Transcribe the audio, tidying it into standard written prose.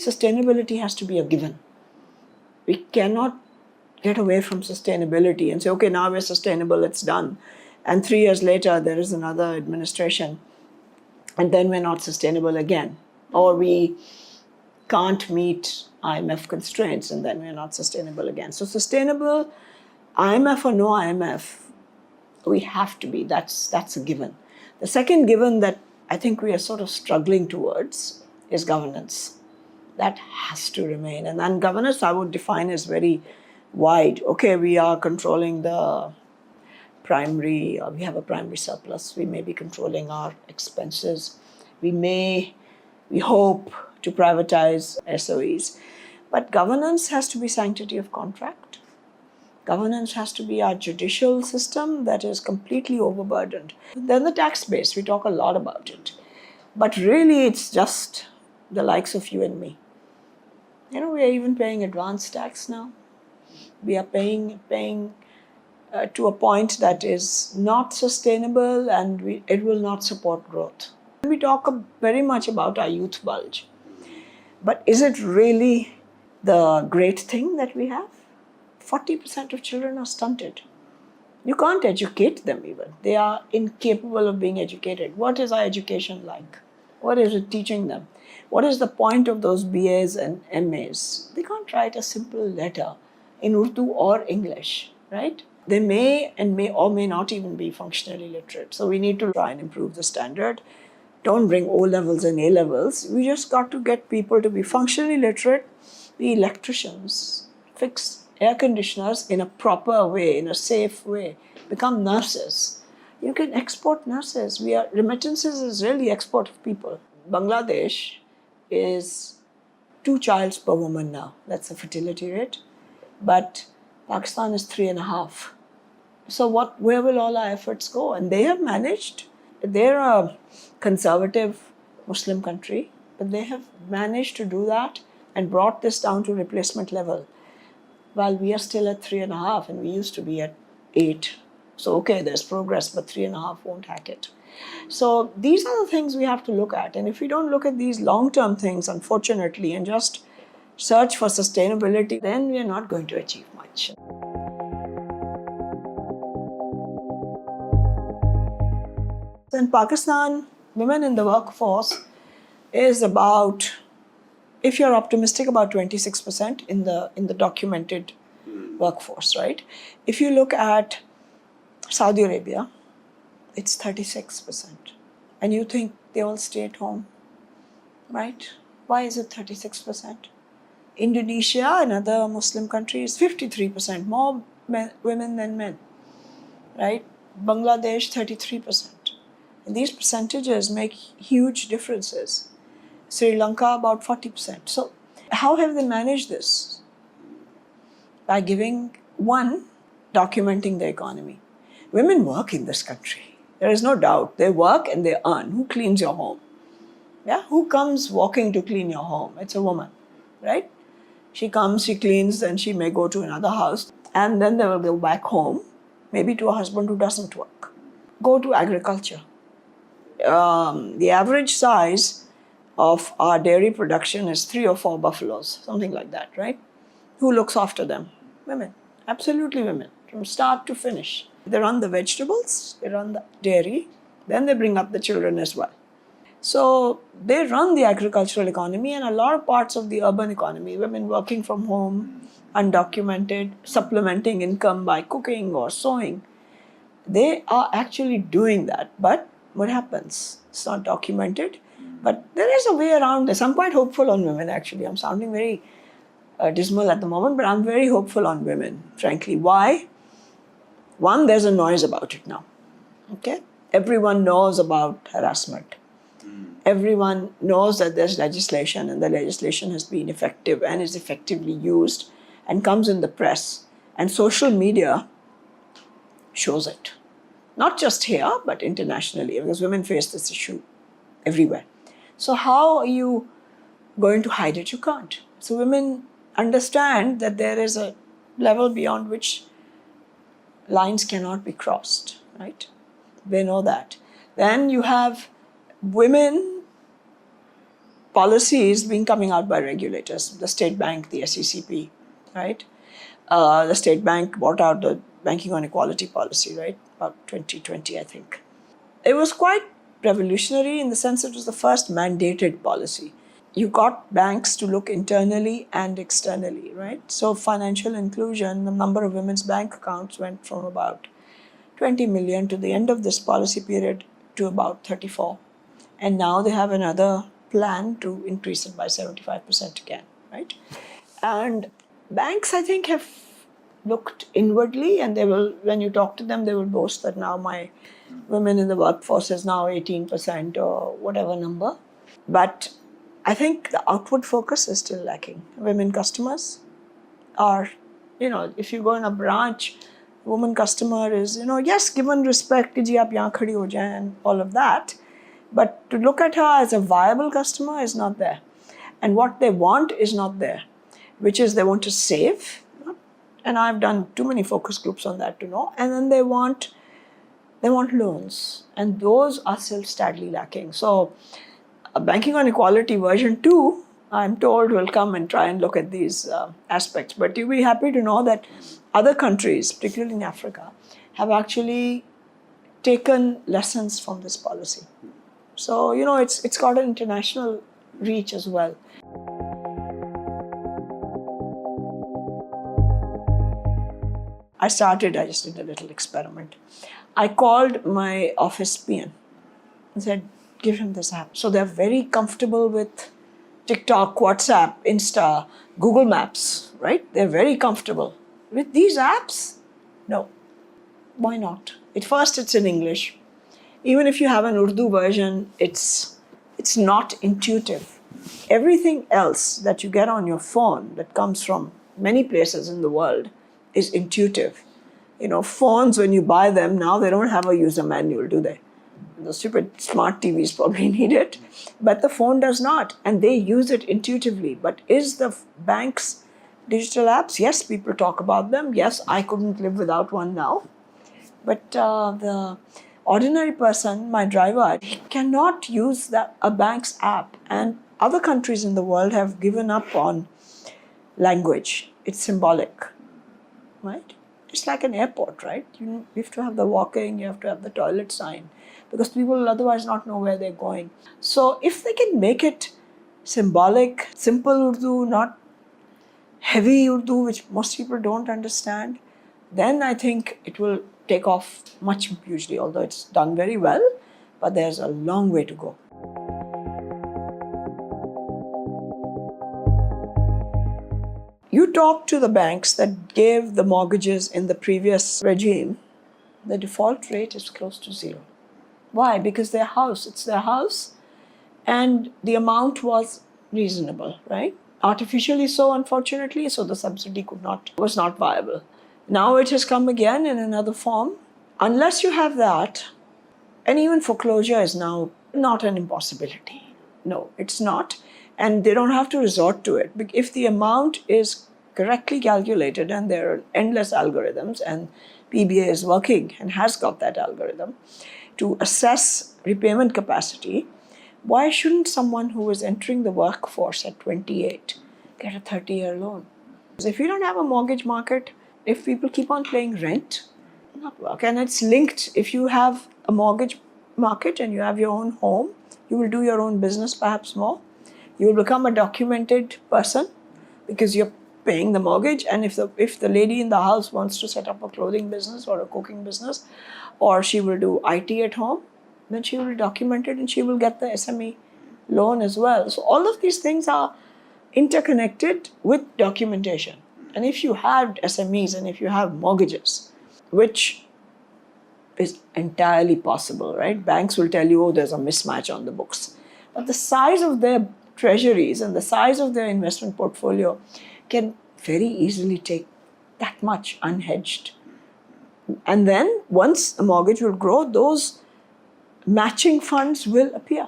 sustainability has to be a given. We cannot get away from sustainability and say, okay, now we're sustainable, it's done. And 3 years later, there is another administration, and then we're not sustainable again. Or we can't meet IMF constraints, and then we're not sustainable again. So sustainable, IMF or no IMF, we have to be. That's a given. The second given that I think we are sort of struggling towards is governance. That has to remain. And then governance I would define as very wide. Okay, we are controlling the primary, we have a primary surplus. We may be controlling our expenses. We hope to privatize SOEs. But governance has to be sanctity of contract. Governance has to be our judicial system that is completely overburdened. Then the tax base, we talk a lot about it. But really it's just the likes of you and me. We are even paying advance tax now. We are paying to a point that is not sustainable, and it will not support growth. We talk very much about our youth bulge. But is it really the great thing that we have? 40% of children are stunted. You can't educate them even. They are incapable of being educated. What is our education like? What is it teaching them? What is the point of those BAs and MAs? They can't write a simple letter in Urdu or English, right? They may or may not even be functionally literate. So we need to try and improve the standard. Don't bring O levels and A levels. We just got to get people to be functionally literate, be electricians, fix air conditioners in a proper way, in a safe way, become nurses. You can export nurses. Remittances is really export of people. Bangladesh is 2 childs per woman now. That's the fertility rate. But Pakistan is 3.5. So where will all our efforts go? And they have managed. They're a conservative Muslim country, but they have managed to do that and brought this down to replacement level. While we are still at 3.5 and we used to be at 8. So okay, there's progress, but 3.5 won't hack it. So these are the things we have to look at. And if we don't look at these long-term things, unfortunately, and just search for sustainability, then we are not going to achieve much. In Pakistan, women in the workforce is about, if you're optimistic, about 26% in the documented workforce, right? If you look at Saudi Arabia, it's 36%. And you think they all stay at home, right? Why is it 36%? Indonesia, another Muslim country, is 53%, more women than men, right? Bangladesh, 33%. And these percentages make huge differences. Sri Lanka, about 40%. So how have they managed this? By documenting the economy. Women work in this country. There is no doubt. They work and they earn. Who cleans your home? Yeah, who comes walking to clean your home? It's a woman, right? She comes, she cleans, then she may go to another house, and then they will go back home, maybe to a husband who doesn't work. Go to agriculture. The average size of our dairy production is 3 or 4 buffaloes, something like that, right? Who looks after them? Women, absolutely women, from start to finish. They run the vegetables, they run the dairy, then they bring up the children as well. So they run the agricultural economy and a lot of parts of the urban economy, women working from home, undocumented, supplementing income by cooking or sewing. They are actually doing that, but what happens? It's not documented, but there is a way around this. I'm quite hopeful on women, actually. I'm sounding very dismal at the moment, but I'm very hopeful on women, frankly. Why? One, there's a noise about it now, okay? Everyone knows about harassment. Everyone knows that there's legislation, and the legislation has been effective and is effectively used and comes in the press. And social media shows it. Not just here, but internationally, because women face this issue everywhere. So how are you going to hide it? You can't. So women understand that there is a level beyond which lines cannot be crossed, right? They know that. Then you have women policies being coming out by regulators, the State Bank, the SECP, right? The State Bank brought out the banking on equality policy, right? About 2020, I think. It was quite revolutionary in the sense it was the first mandated policy. You got banks to look internally and externally, right? So financial inclusion, the number of women's bank accounts went from about 20 million to the end of this policy period to about 34. And now they have another plan to increase it by 75% again, right? And banks, I think, have looked inwardly, and they will, when you talk to them, they will boast that now my women in the workforce is now 18% or whatever number. But I think the outward focus is still lacking. Women customers are, if you go in a branch, woman customer is, yes, given respect, ki ji aap yahan khadi ho jaye and all of that. But to look at her as a viable customer is not there. And what they want is not there, which is they want to save. And I've done too many focus groups on that to know. And then they want loans. And those are still sadly lacking. So Banking on Equality version 2, I'm told, will come and try and look at these aspects. But you'll be happy to know that other countries, particularly in Africa, have actually taken lessons from this policy. So, it's got an international reach as well. I just did a little experiment. I called my office PN and said, give him this app. So they're very comfortable with TikTok, WhatsApp, Insta, Google Maps, right? They're very comfortable. With these apps, no. Why not? At first, it's in English. Even if you have an Urdu version, it's not intuitive. Everything else that you get on your phone that comes from many places in the world is intuitive. Phones, when you buy them, now they don't have a user manual, do they? The stupid smart TVs probably need it, but the phone does not, and they use it intuitively. But is the bank's digital apps? Yes, people talk about them. Yes, I couldn't live without one now. But the ordinary person, my driver, he cannot use a bank's app. And other countries in the world have given up on language. It's symbolic, right? It's like an airport, right? You have to have the walking, you have to have the toilet sign, because people will otherwise not know where they're going. So if they can make it symbolic, simple Urdu, not heavy Urdu, which most people don't understand, then I think it will take off much hugely, although it's done very well, but there's a long way to go. You talk to the banks that gave the mortgages in the previous regime, the default rate is close to zero. Why? Because it's their house, and the amount was reasonable, right? Artificially so, unfortunately, so the subsidy was not viable. Now it has come again in another form. Unless you have that, and even foreclosure is now not an impossibility. No, it's not. And they don't have to resort to it. If the amount is correctly calculated, and there are endless algorithms, and PBA is working and has got that algorithm to assess repayment capacity, why shouldn't someone who is entering the workforce at 28 get a 30-year loan? Because if you don't have a mortgage market, if people keep on paying rent, it will not work. And it's linked. If you have a mortgage market and you have your own home, you will do your own business perhaps more. You will become a documented person because you're paying the mortgage. And if the lady in the house wants to set up a clothing business or a cooking business, or she will do IT at home, then she will be documented and she will get the SME loan as well. So all of these things are interconnected with documentation. And if you have SMEs and if you have mortgages, which is entirely possible, right? Banks will tell you, oh, there's a mismatch on the books. But the size of their treasuries and the size of their investment portfolio can very easily take that much unhedged. And then once a mortgage will grow, those matching funds will appear.